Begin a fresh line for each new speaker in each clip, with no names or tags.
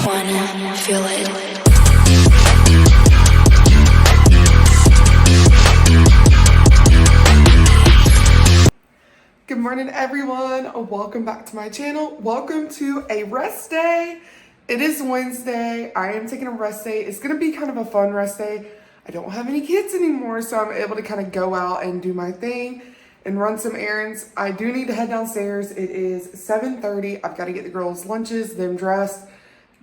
wanna feel it.
Good morning, everyone. Welcome back to my channel. Welcome to a rest day. It is Wednesday. I am taking a rest day. It's gonna be kind of a fun rest day. I don't have any kids anymore, so I'm able to kind of go out and do my thing and run some errands. I do need to head downstairs. It is 7:30. I've got to get the girls' lunches, them dressed,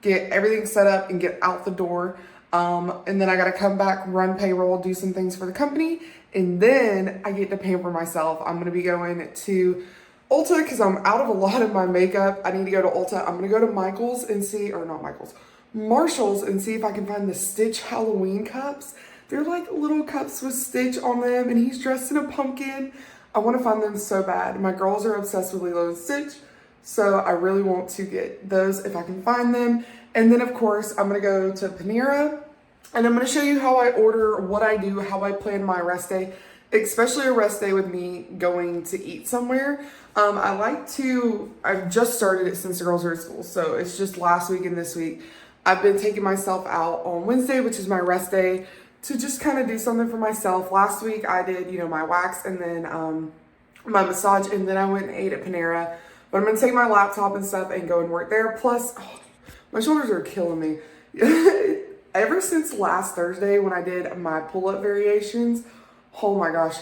get everything set up, and get out the door. And then I got to come back, run payroll, do some things for the company, and then I get to pamper myself. I'm going to be going to Ulta because I'm out of a lot of my makeup. I need to go to Ulta. I'm going to go to Michael's and see, or not Michael's, Marshall's, and see if I can find the Stitch Halloween cups. They're like little cups with Stitch on them, and he's dressed in a pumpkin. I want to find them so bad. My girls are obsessed with Lilo and Stitch, so I really want to get those if I can find them. And then, of course, I'm going to go to Panera, and I'm going to show you how I order, what I do, how I plan my rest day, especially a rest day with me going to eat somewhere. I've just started it since the girls are at school, so it's just last week and this week. I've been taking myself out on Wednesday, which is my rest day, to just kind of do something for myself. Last week I did, my wax and then my massage, and then I went and ate at Panera. But I'm going to take my laptop and stuff and go and work there. Plus, my shoulders are killing me. Ever since last Thursday when I did my pull-up variations, oh my gosh,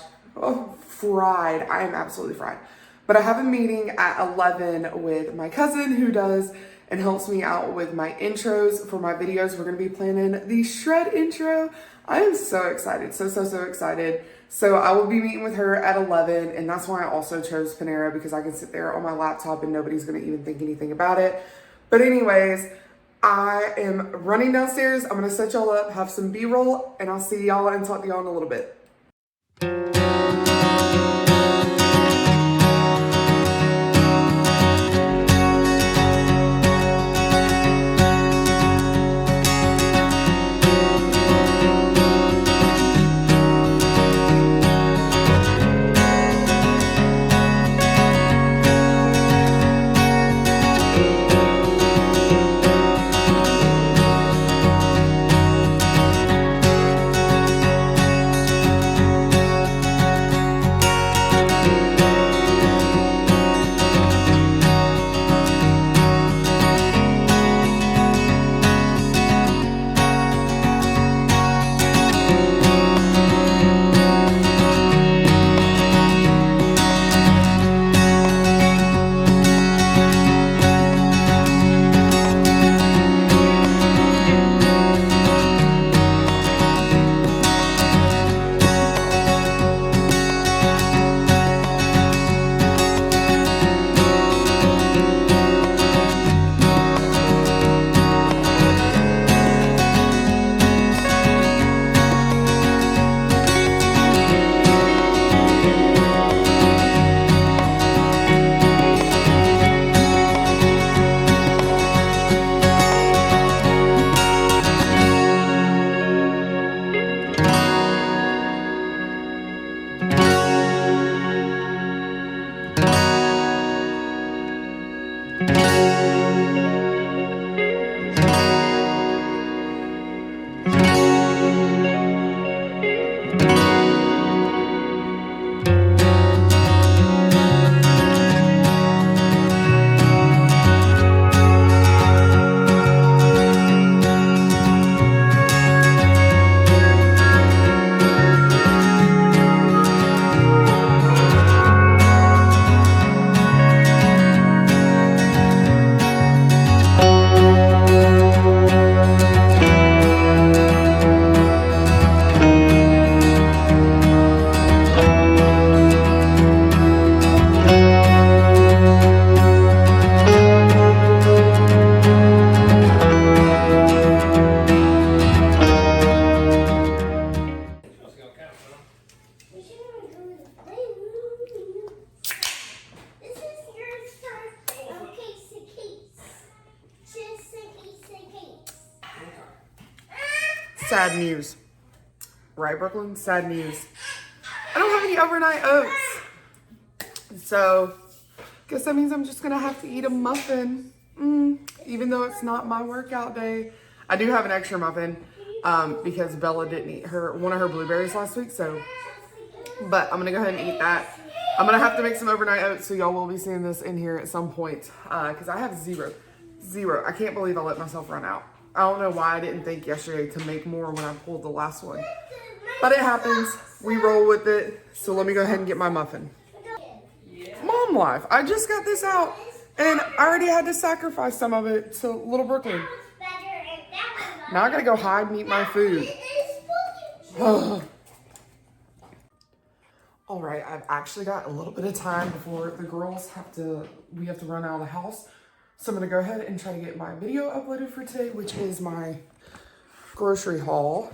fried. I am absolutely fried. But I have a meeting at 11 with my cousin who does and helps me out with my intros for my videos. We're going to be planning the shred intro. I am so excited, so excited. So I will be meeting with her at 11, and that's why I also chose Panera, because I can sit there on my laptop and nobody's going to even think anything about it. But anyways, I am running downstairs. I'm going to set y'all up, have some B-roll, and I'll see y'all and talk to y'all in a little bit. Sad news. Right, Brooklyn? Sad news. I don't have any overnight oats. So, guess that means I'm just gonna have to eat a muffin. even though it's not my workout day. I do have an extra muffin because Bella didn't eat one of her blueberries last week. So, but I'm gonna go ahead and eat that. I'm gonna have to make some overnight oats, so y'all will be seeing this in here at some point because I have zero. I can't believe I let myself run out. I don't know why I didn't think yesterday to make more when I pulled the last one, but it happens. We roll with it. So let me go ahead and get my muffin. Mom life. I just got this out and I already had to sacrifice some of it to little Brooklyn. Now I gotta go hide and eat my food. All right, I've actually got a little bit of time before the girls we have to run out of the house. So I'm gonna go ahead and try to get my video uploaded for today, which is my grocery haul,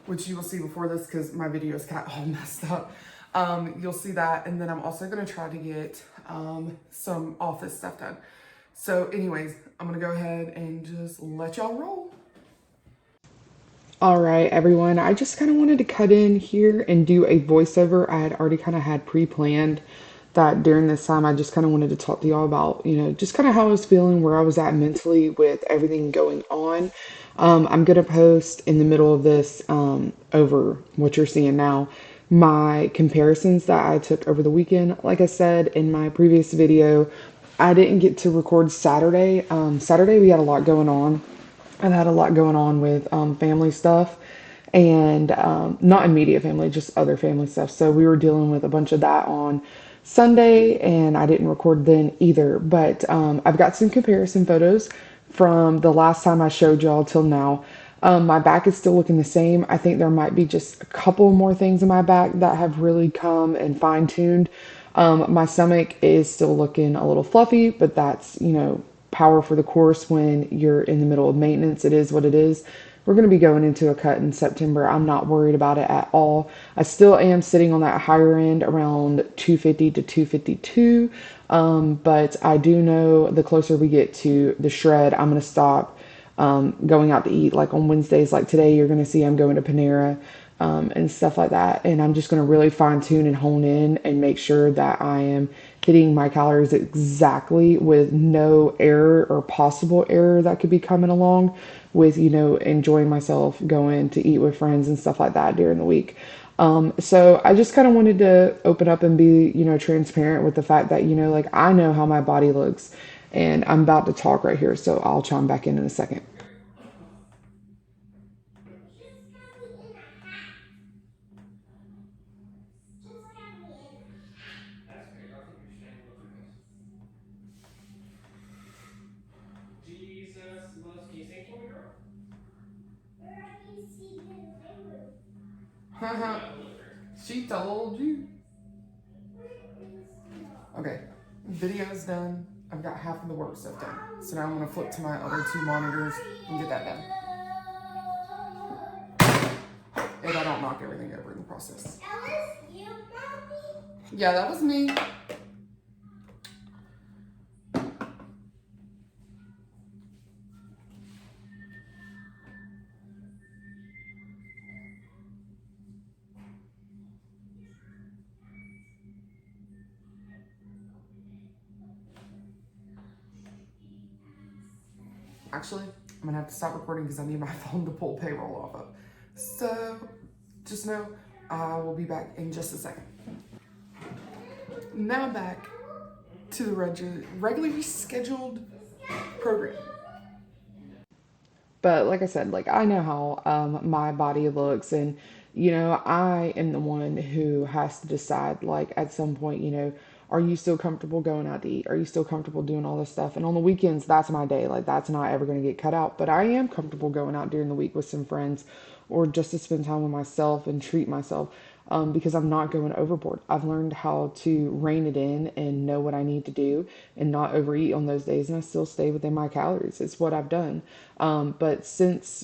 which you will see before this because my videos got all messed up. You'll see that, and then I'm also gonna try to get some office stuff done. So anyways, I'm gonna go ahead and just let y'all roll. All right, everyone, I just kind of wanted to cut in here and do a voiceover. I had already kind of had pre-planned that during this time. I just kind of wanted to talk to y'all about, just kind of how I was feeling, where I was at mentally with everything going on. I'm going to post in the middle of this, over what you're seeing now, my comparisons that I took over the weekend. Like I said in my previous video, I didn't get to record Saturday. Saturday we had a lot going on. I've had a lot going on with family stuff and not immediate family, just other family stuff. So we were dealing with a bunch of that on Sunday and I didn't record then either. But I've got some comparison photos from the last time I showed y'all till now. My back is still looking the same. I think there might be just a couple more things in my back that have really come and fine-tuned. My stomach is still looking a little fluffy, but that's, power for the course when you're in the middle of maintenance. It is what it is. We're going to be going into a cut in September. I'm not worried about it at all. I still am sitting on that higher end around 250 to 252. But I do know the closer we get to the shred, I'm going to stop going out to eat. Like on Wednesdays, like today, you're going to see I'm going to Panera and stuff like that. And I'm just going to really fine tune and hone in and make sure that I am hitting my calories exactly with no error or possible error that could be coming along with, enjoying myself, going to eat with friends and stuff like that during the week. So I just kind of wanted to open up and be, transparent with the fact that, like I know how my body looks and I'm about to talk right here. So I'll chime back in a second. She told you. Okay, video's done. I've got half of the work stuff done. So now I'm gonna flip to my other two monitors and get that done. If I don't knock everything over in the process. That was you, Mommy? Yeah, that was me. Actually, I'm gonna have to stop recording because I need my phone to pull payroll off of. So, just know I will be back in just a second. Now back to the regularly scheduled program. But like I said, like I know how my body looks and I am the one who has to decide like at some point, are you still comfortable going out to eat? Are you still comfortable doing all this stuff? And on the weekends, that's my day. Like that's not ever going to get cut out, but I am comfortable going out during the week with some friends or just to spend time with myself and treat myself. Because I'm not going overboard. I've learned how to rein it in and know what I need to do and not overeat on those days. And I still stay within my calories. It's what I've done. But since,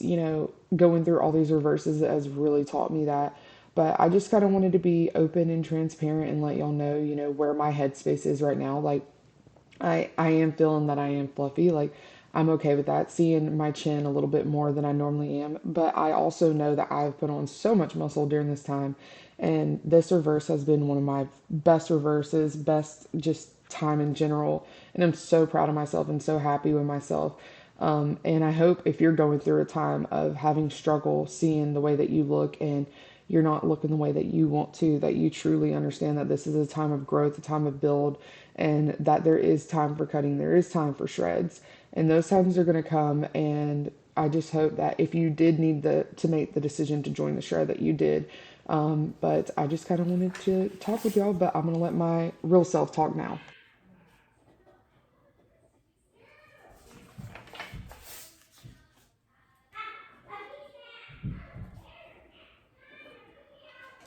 going through all these reverses has really taught me that. But I just kind of wanted to be open and transparent and let y'all know, where my headspace is right now. Like, I am feeling that I am fluffy. Like, I'm okay with that, seeing my chin a little bit more than I normally am. But I also know that I've put on so much muscle during this time. And this reverse has been one of my best reverses, best just time in general. And I'm so proud of myself and so happy with myself. And I hope if you're going through a time of having struggle seeing the way that you look and you're not looking the way that you want to, that you truly understand that this is a time of growth, a time of build, and that there is time for cutting, there is time for shreds, and those times are going to come. And I just hope that if you did need to make the decision to join the shred, that you did. But I just kind of wanted to talk with y'all, but I'm going to let my real self talk now.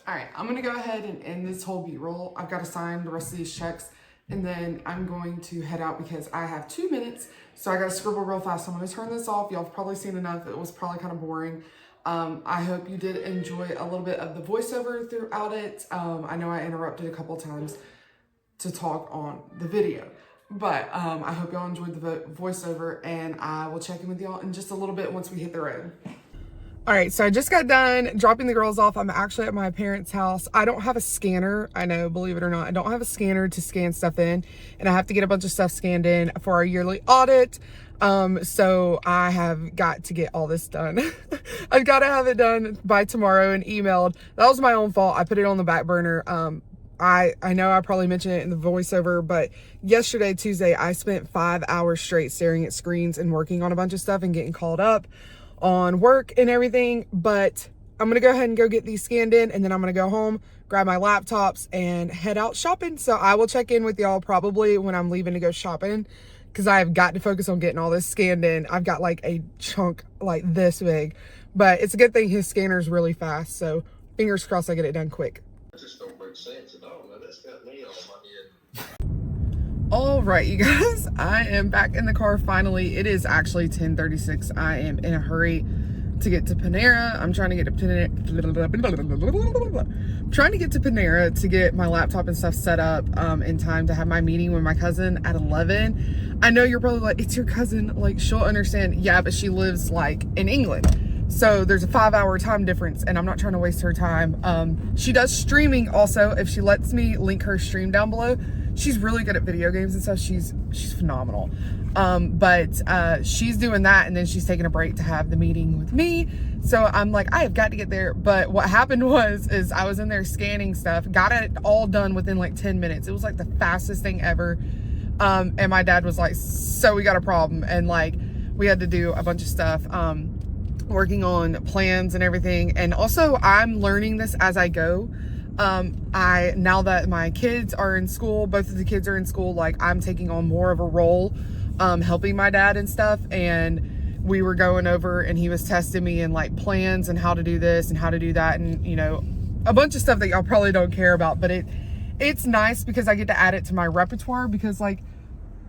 All right, I'm gonna go ahead and end this whole B-roll. I've got to sign the rest of these checks, and then I'm going to head out because I have 2 minutes, so I gotta scribble real fast. I'm gonna turn this off. Y'all have probably seen enough. It was probably kind of boring. I hope you did enjoy a little bit of the voiceover throughout it. I know I interrupted a couple times to talk on the video, but I hope y'all enjoyed the voiceover, and I will check in with y'all in just a little bit once we hit the road. All right, so I just got done dropping the girls off. I'm actually at my parents' house. I don't have a scanner. I know, believe it or not, I don't have a scanner to scan stuff in, and I have to get a bunch of stuff scanned in for our yearly audit. So I have got to get all this done. I've got to have it done by tomorrow and emailed. That was my own fault. I put it on the back burner. I know I probably mentioned it in the voiceover, but yesterday, Tuesday, I spent 5 hours straight staring at screens and working on a bunch of stuff and getting called up on work and everything. But I'm gonna go ahead and go get these scanned in, and then I'm gonna go home, grab my laptops, and head out shopping. So I will check in with y'all probably when I'm leaving to go shopping, because I have got to focus on getting all this scanned in. I've got like a chunk like this big, but it's a good thing his scanner is really fast, so fingers crossed I get it done quick. That just don't make sense at all. That's got me on my head. All right, you guys, I am back in the car finally. It is actually 10:36. I am in a hurry to get to Panera. I'm trying to get to Panera to get my laptop and stuff set up in time to have my meeting with my cousin at 11. I know you're probably like, it's your cousin, like she'll understand. Yeah, but she lives like in England, so there's a 5-hour time difference, and I'm not trying to waste her time. She does streaming also. If she lets me link her stream down below. She's really good at video games and stuff. She's phenomenal. But she's doing that, and then she's taking a break to have the meeting with me. So I'm like, I have got to get there. But what happened is I was in there scanning stuff, got it all done within like 10 minutes. It was like the fastest thing ever. And my dad was like, so we got a problem. And like, we had to do a bunch of stuff, working on plans and everything. And also I'm learning this as I go. Now that my kids are in school, both of the kids are in school, like I'm taking on more of a role, helping my dad and stuff. And we were going over, and he was testing me in like plans and how to do this and how to do that. And, you know, a bunch of stuff that y'all probably don't care about, but it's nice because I get to add it to my repertoire, because like,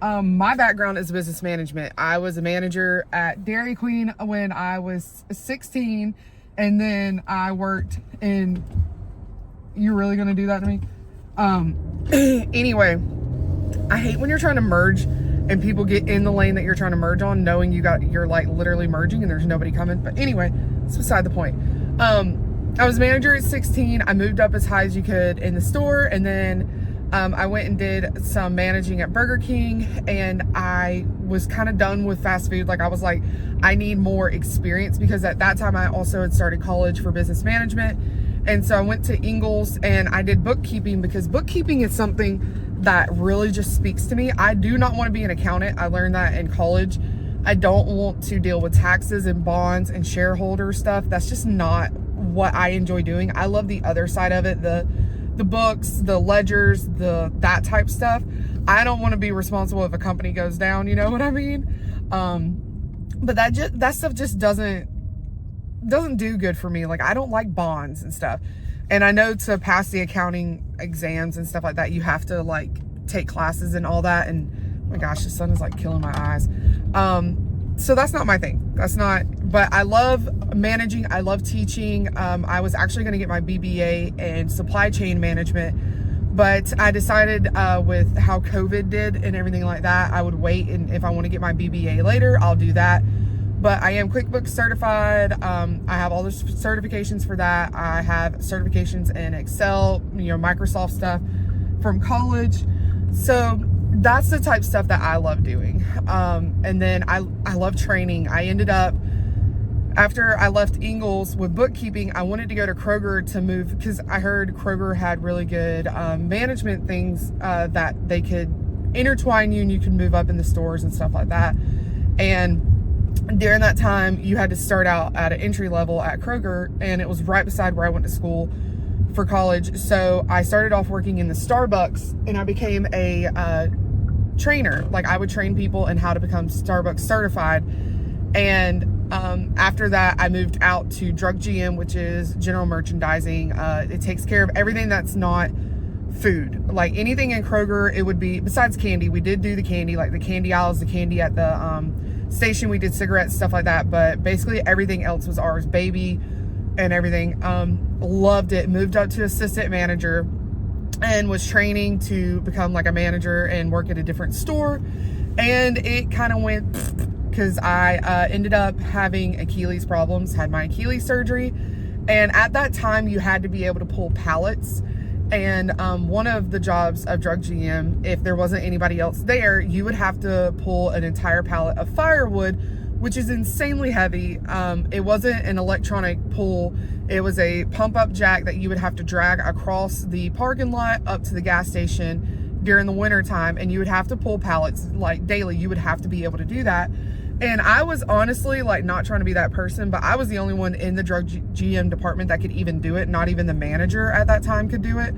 my background is business management. I was a manager at Dairy Queen when I was 16. And then I worked in, you're really gonna do that to me? Anyway, I hate when you're trying to merge and people get in the lane that you're trying to merge on, knowing you're like literally merging and there's nobody coming. But anyway, it's beside the point. I was manager at 16. I moved up as high as you could in the store, and then I went and did some managing at Burger King, and I was kind of done with fast food. Like I was like, I need more experience, because at that time I also had started college for business management. And so I went to Nicoles and I did bookkeeping, because bookkeeping is something that really just speaks to me. I do not want to be an accountant. I learned that in college. I don't want to deal with taxes and bonds and shareholder stuff. That's just not what I enjoy doing. I love the other side of it, the books, the ledgers, that type stuff. I don't want to be responsible if a company goes down, you know what I mean? But that stuff just doesn't do good for me. Like I don't like bonds and stuff. And I know to pass the accounting exams and stuff like that, you have to like take classes and all that. And oh my gosh, the sun is like killing my eyes. So that's not my thing. But I love managing. I love teaching. I was actually going to get my BBA in supply chain management, but I decided with how COVID did and everything like that, I would wait. And if I want to get my BBA later, I'll do that. But I am QuickBooks certified. I have all the certifications for that. I have certifications in Excel, Microsoft stuff from college. So that's the type of stuff that I love doing. And then I love training. I ended up, after I left Ingles with bookkeeping, I wanted to go to Kroger to move, because I heard Kroger had really good management things that they could intertwine you, and you could move up in the stores and stuff like that. And during that time, you had to start out at an entry level at Kroger, and it was right beside where I went to school for college. So I started off working in the Starbucks, and I became a trainer. Like, I would train people in how to become Starbucks certified. And after that, I moved out to Drug GM, which is general merchandising. It takes care of everything that's not food. Like, anything in Kroger, it would be, besides candy. We did do the candy, like the candy aisles, the candy at the station. We did cigarettes, stuff like that. But basically everything else was ours, baby and everything. Loved it. Moved up to assistant manager and was training to become like a manager and work at a different store. And it kind of went, because I ended up having Achilles problems, had my Achilles surgery. And at that time, you had to be able to pull pallets. And one of the jobs of Drug GM, if there wasn't anybody else there, you would have to pull an entire pallet of firewood, which is insanely heavy. It wasn't an electronic pull. It was a pump up jack that you would have to drag across the parking lot up to the gas station during the winter time. And you would have to pull pallets like daily. You would have to be able to do that. And I was honestly like not trying to be that person, but I was the only one in the Drug GM department that could even do it. Not even the manager at that time could do it.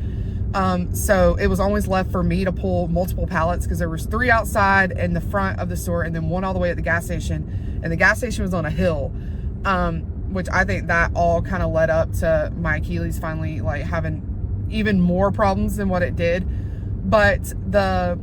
So it was always left for me to pull multiple pallets, because there was 3 outside in the front of the store and then 1 all the way at the gas station. And the gas station was on a hill, which I think that all kind of led up to my Achilles finally like having even more problems than what it did. But the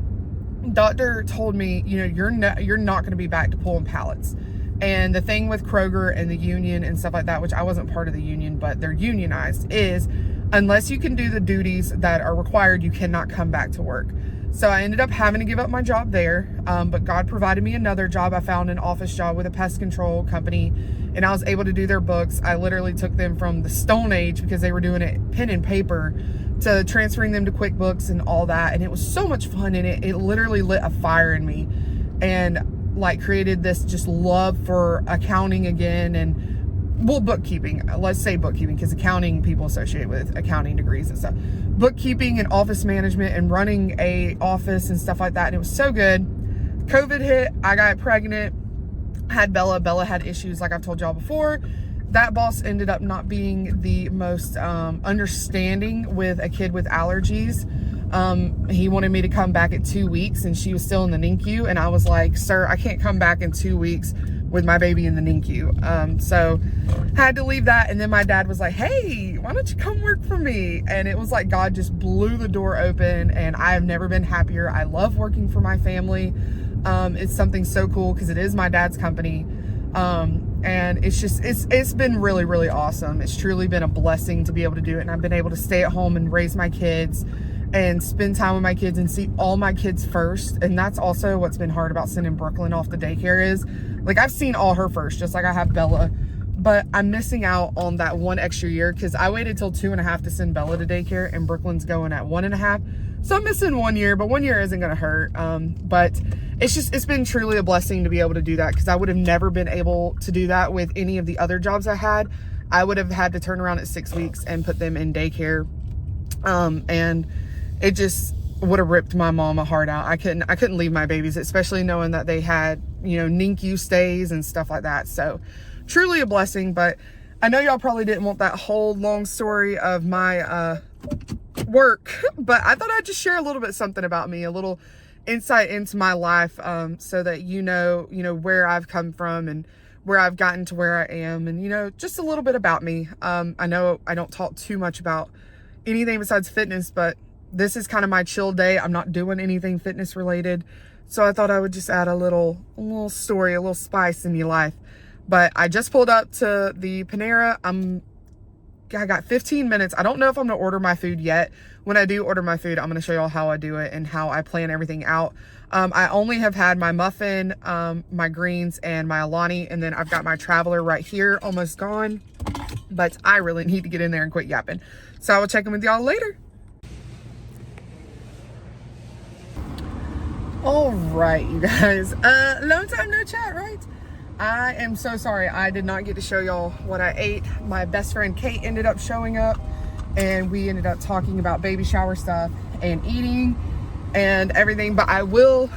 doctor told me, you know, you're not going to be back to pulling pallets. And the thing with Kroger and the union and stuff like that, which I wasn't part of the union, but they're unionized, is unless you can do the duties that are required, you cannot come back to work. So I ended up having to give up my job there. But God provided me another job. I found an office job with a pest control company, and I was able to do their books. I literally took them from the Stone Age, because they were doing it pen and paper, to transferring them to QuickBooks and all that. And it was so much fun, and it literally lit a fire in me, and like created this just love for accounting again. And well, bookkeeping, let's say bookkeeping, because accounting people associate with accounting degrees and stuff. Bookkeeping and office management and running a office and stuff like that. And it was so good. COVID hit, I got pregnant, had Bella. Bella had issues, like I've told y'all before. That boss ended up not being the most understanding with a kid with allergies. He wanted me to come back at 2 weeks, and she was still in the NICU. And I was like, sir, I can't come back in 2 weeks with my baby in the NICU. So had to leave that. And then my dad was like, hey, why don't you come work for me? And it was like God just blew the door open, and I have never been happier. I love working for my family. It's something so cool, because it is my dad's company. And it's been really, really awesome. It's truly been a blessing to be able to do it. And I've been able to stay at home and raise my kids and spend time with my kids and see all my kids first. And that's also what's been hard about sending Brooklyn off to daycare, is like, I've seen all her first, just like I have Bella, but I'm missing out on that 1 extra year, because I waited till 2.5 to send Bella to daycare, and Brooklyn's going at 1.5. So I'm missing 1 year, but 1 year isn't going to hurt. But it's been truly a blessing to be able to do that, because I would have never been able to do that with any of the other jobs I had. I would have had to turn around at 6 weeks and put them in daycare. And it just would have ripped my mama heart out. I couldn't leave my babies, especially knowing that they had, you know, NICU stays and stuff like that. So truly a blessing. But I know y'all probably didn't want that whole long story of my work, but I thought I'd just share a little bit something about me, a little insight into my life, so that you know where I've come from and where I've gotten to where I am, and just a little bit about me. I know I don't talk too much about anything besides fitness, but this is kind of my chill day. I'm not doing anything fitness related, so I thought I would just add a little story, a little spice in your life. But I just pulled up to the Panera. I got 15 minutes. I don't know if I'm gonna order my food yet. When I do order my food, I'm gonna show y'all how I do it and how I plan everything out. I only have had my muffin, my greens, and my Alani, and then I've got my Traveler right here, almost gone. But I really need to get in there and quit yapping. So I will check in with y'all later. All right, you guys. Long time no chat, right? I am so sorry I did not get to show y'all what I ate. My best friend Kate ended up showing up and we ended up talking about baby shower stuff and eating and everything, but I will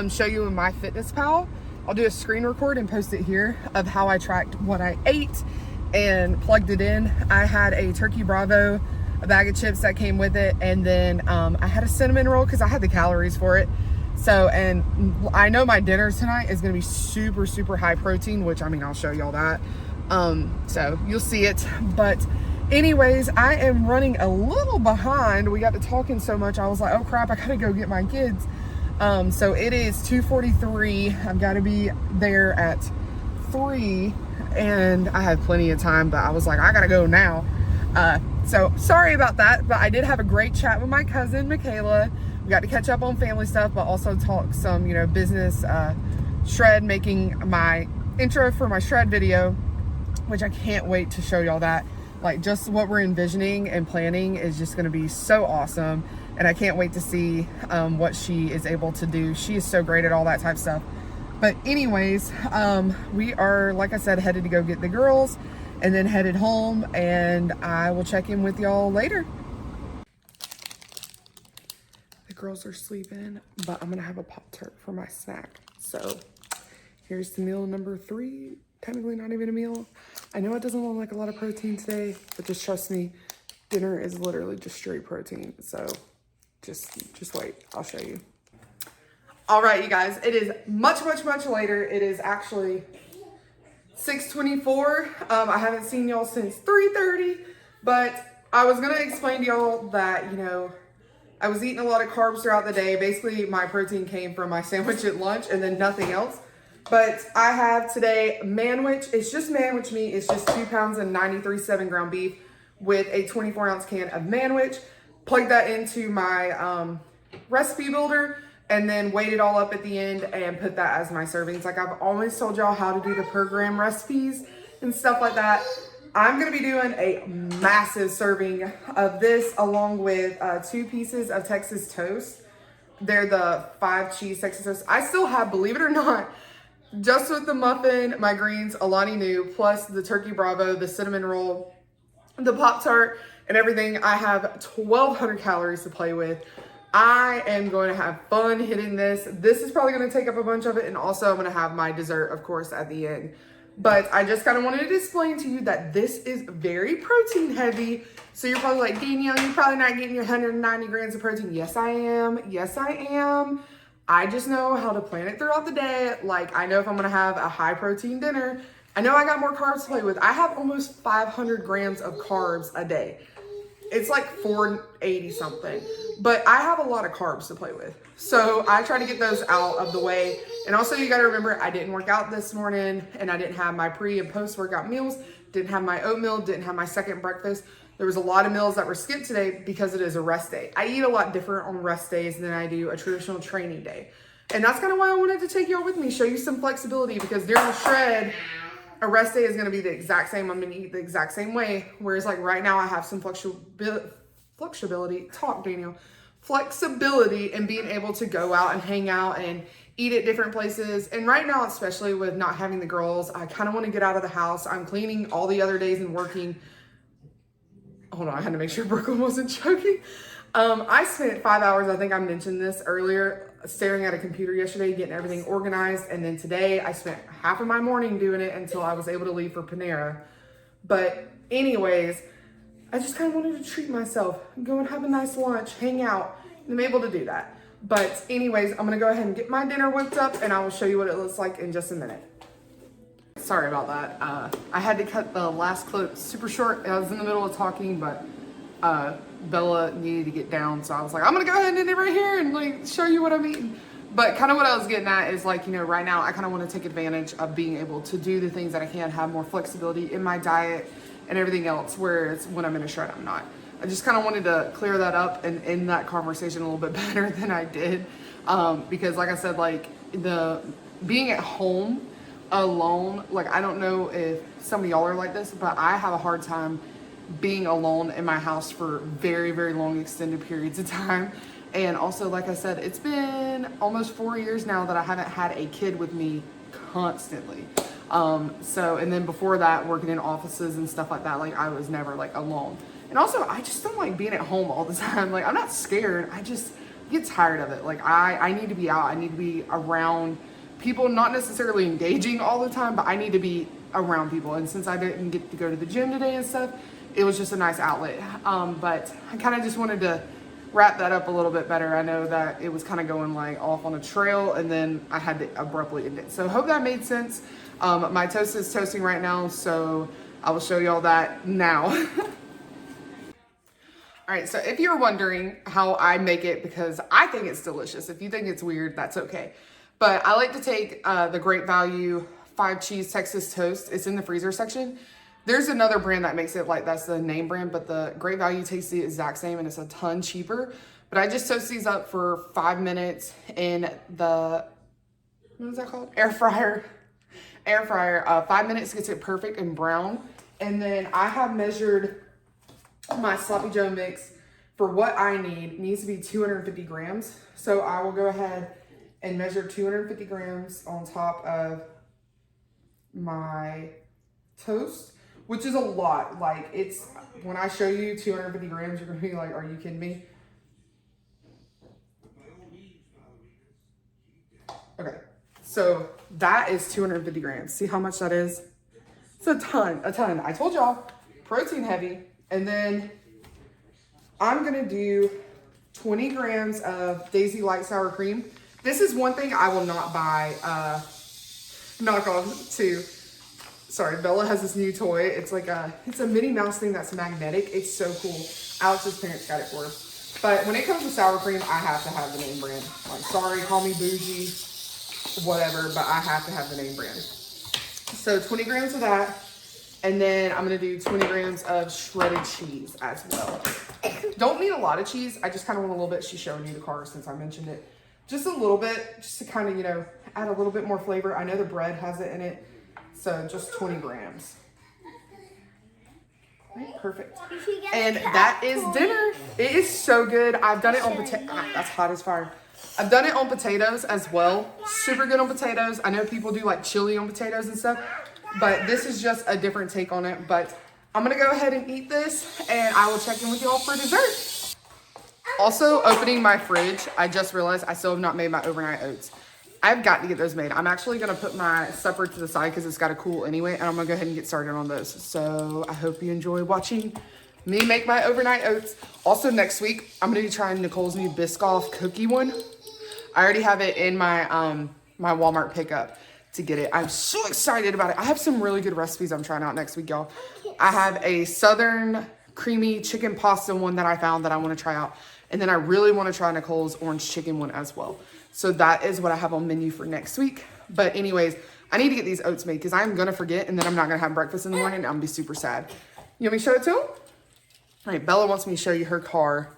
show you in my Fitness Pal. I'll do a screen record and post it here of how I tracked what I ate and plugged it in. I had a turkey Bravo, a bag of chips that came with it, and then I had a cinnamon roll because I had the calories for it. So, and I know my dinner tonight is going to be super, super high protein, which I mean, I'll show y'all that. So you'll see it. But anyways, I am running a little behind. We got to talking so much. I was like, oh crap, I got to go get my kids. So it is 2:43. I've got to be there at 3 and I have plenty of time, but I was like, I got to go now. So sorry about that, but I did have a great chat with my cousin, Michaela. We got to catch up on family stuff, but also talk some, you know, business, shred, making my intro for my shred video, which I can't wait to show y'all that. Like, just what we're envisioning and planning is just going to be so awesome. And I can't wait to see what she is able to do. She is so great at all that type of stuff. But anyways, we are, like I said, headed to go get the girls and then headed home, and I will check in with y'all later. The girls are sleeping, but I'm gonna have a Pop-Tart for my snack. So here's the meal number 3. Technically not even a meal. I know it doesn't look like a lot of protein today, but just trust me, dinner is literally just straight protein. So just wait, I'll show you. All right, you guys, it is much later. It is actually 6:24. I haven't seen y'all since 3:30, but I was gonna explain to y'all that, you know, I was eating a lot of carbs throughout the day. Basically, my protein came from my sandwich at lunch and then nothing else. But I have today manwich. It's just manwich meat. It's just 2 pounds and 93.7 ground beef with a 24-ounce can of manwich. Plug that into my recipe builder and then weighed it all up at the end and put that as my servings. Like I've always told y'all how to do the per gram recipes and stuff like that. I'm gonna be doing a massive serving of this along with 2 pieces of Texas toast. They're the 5 cheese Texas toast. I still have, believe it or not, just with the muffin, my greens, Alani Nu, plus the turkey Bravo, the cinnamon roll, the Pop-Tart, and everything, I have 1,200 calories to play with. I am going to have fun hitting this. This is probably going to take up a bunch of it, and also I'm going to have my dessert, of course, at the end. But I just kind of wanted to explain to you that this is very protein heavy. So you're probably like, Danielle, you're probably not getting your 190 grams of protein. Yes, I am. Yes, I am. I just know how to plan it throughout the day. Like, I know if I'm going to have a high protein dinner, I know I got more carbs to play with. I have almost 500 grams of carbs a day. It's like 480 something, but I have a lot of carbs to play with. So I try to get those out of the way. And also you got to remember, I didn't work out this morning and I didn't have my pre and post workout meals, didn't have my oatmeal, didn't have my second breakfast. There was a lot of meals that were skipped today because it is a rest day. I eat a lot different on rest days than I do a traditional training day. And that's kind of why I wanted to take y'all with me, show you some flexibility, because during the shred, a rest day is going to be the exact same. I'm going to eat the exact same way. Whereas like right now I have some flexibility, talk Daniel, flexibility in being able to go out and hang out and eat at different places. And right now, especially with not having the girls, I kind of want to get out of the house. I'm cleaning all the other days and working. Hold on, I had to make sure Brooklyn wasn't choking. I spent 5 hours, I think I mentioned this earlier, staring at a computer yesterday, getting everything organized. And then today I spent half of my morning doing it until I was able to leave for Panera. But anyways, I just kind of wanted to treat myself, go and have a nice lunch, hang out, and I'm able to do that. But anyways, I'm gonna go ahead and get my dinner whipped up and I will show you what it looks like in just a minute. Sorry about that. I had to cut the last clip super short. I was in the middle of talking, but Bella needed to get down. So I was like, I'm gonna go ahead and end it right here and like show you what I'm eating. But kind of what I was getting at is like, you know, right now I kind of want to take advantage of being able to do the things that I can, have more flexibility in my diet and everything else, whereas when I'm in a shred, I'm not. I just kind of wanted to clear that up and end that conversation a little bit better than I did. Because like I said, like the being at home alone, like I don't know if some of y'all are like this, but I have a hard time being alone in my house for very, very long extended periods of time. And also, like I said, it's been almost 4 years now that I haven't had a kid with me constantly. And then before that, working in offices and stuff like that, like I was never like alone. And also, I just don't like being at home all the time. Like, I'm not scared. I just get tired of it. Like, I need to be out. I need to be around people, not necessarily engaging all the time, but I need to be around people. And since I didn't get to go to the gym today and stuff, it was just a nice outlet. But I kind of just wanted to wrap that up a little bit better. I know that it was kind of going like off on a trail and then I had to abruptly end it. So hope that made sense. My toast is toasting right now, so I will show you all that now. All right, so if you're wondering how I make it, because I think it's delicious. If you think it's weird, that's okay. But I like to take the Great Value 5-cheese Texas toast. It's in the freezer section. There's another brand that makes it like that's the name brand, but the Great Value tastes the exact same and it's a ton cheaper. But I just toast these up for 5 minutes in the, what is that called? Air fryer. 5 minutes gets it perfect and brown. And then I have measured my Sloppy Joe mix for what I need. It needs to be 250 grams. So I will go ahead and measure 250 grams on top of my toast, which is a lot. Like, it's, when I show you 250 grams, you're gonna be like, are you kidding me? Okay, so that is 250 grams. See how much that is? It's a ton. I told y'all, protein heavy. And then I'm gonna do 20 grams of Daisy Light Sour Cream. This is one thing I will not buy, knock on to. Sorry, Bella has this new toy. It's like it's a Minnie Mouse thing that's magnetic. It's so cool. Alex's parents got it for us. But when it comes to sour cream, I have to have the name brand. Like, sorry, call me bougie, whatever, but I have to have the name brand. So 20 grams of that. And then I'm gonna do 20 grams of shredded cheese as well. Don't need a lot of cheese. I just kind of want a little bit. She's showing you the car since I mentioned it. Just a little bit, just to kind of, you know, add a little bit more flavor. I know the bread has it in it. So just 20 grams. Right, perfect. And that is dinner. It is so good. I've done it on potato. That's hot as fire. I've done it on potatoes as well. Super good on potatoes. I know people do like chili on potatoes and stuff, but this is just a different take on it. But I'm gonna go ahead and eat this and I will check in with y'all for dessert. Also, opening my fridge, I just realized I still have not made my overnight oats. I've got to get those made. I'm actually going to put my supper to the side because it's got to cool anyway, and I'm going to go ahead and get started on those. So I hope you enjoy watching me make my overnight oats. Also, next week, I'm going to be trying Nicoles' new Biscoff cookie one. I already have it in my my Walmart pickup to get it. I'm so excited about it. I have some really good recipes I'm trying out next week, y'all. I have a Southern creamy chicken pasta one that I found that I want to try out. And then I really want to try Nicoles' orange chicken one as well. So that is what I have on menu for next week. But anyways, I need to get these oats made because I'm going to forget and then I'm not going to have breakfast in the morning and I'm going to be super sad. You want me to show it to him? All right, Bella wants me to show you her car.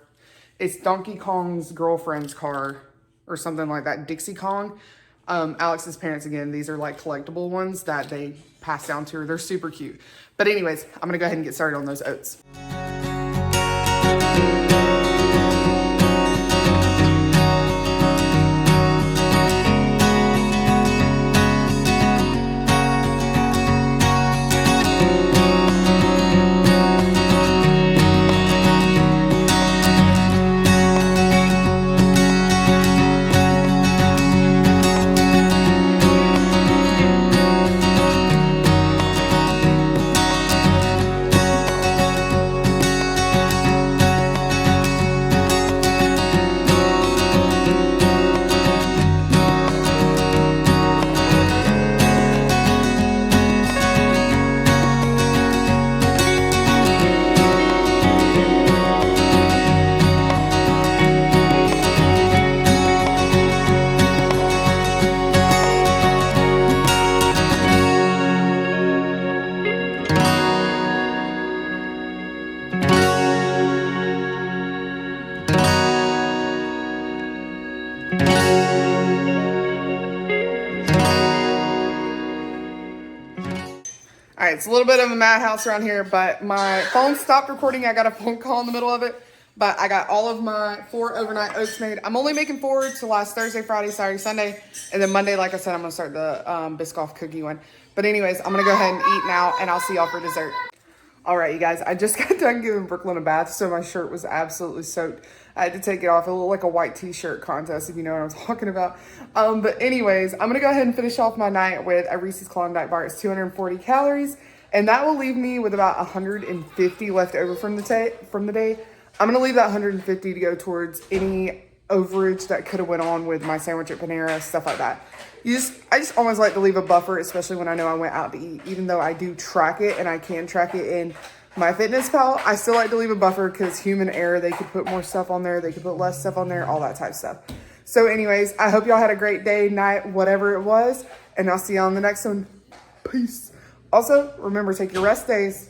It's Donkey Kong's girlfriend's car or something like that, Dixie Kong. Alex's parents, again, these are like collectible ones that they pass down to her. They're super cute. But anyways, I'm going to go ahead and get started on those oats. All right, it's a little bit of a madhouse around here, but my phone stopped recording. I got a phone call in the middle of it. But I got all of my 4 overnight oats made. I'm only making 4 to last Thursday, Friday, Saturday, Sunday. And then Monday, like I said, I'm going to start the Biscoff cookie one. But anyways, I'm going to go ahead and eat now, and I'll see y'all for dessert. All right, you guys, I just got done giving Brooklyn a bath, so my shirt was absolutely soaked. I had to take it off. It looked like a white t-shirt contest, if you know what I'm talking about. But anyways, I'm going to go ahead and finish off my night with a Reese's Klondike bar. It's 240 calories, and that will leave me with about 150 left over from the day. I'm going to leave that 150 to go towards any overage that could have went on with my sandwich at Panera, stuff like that. I just always like to leave a buffer, especially when I know I went out to eat. Even though I do track it and I can track it in MyFitnessPal, I still like to leave a buffer because human error, they could put more stuff on there, they could put less stuff on there, all that type of stuff. So anyways, I hope y'all had a great day, night, whatever it was, and I'll see y'all on the next one. Peace. Also, remember, take your rest days.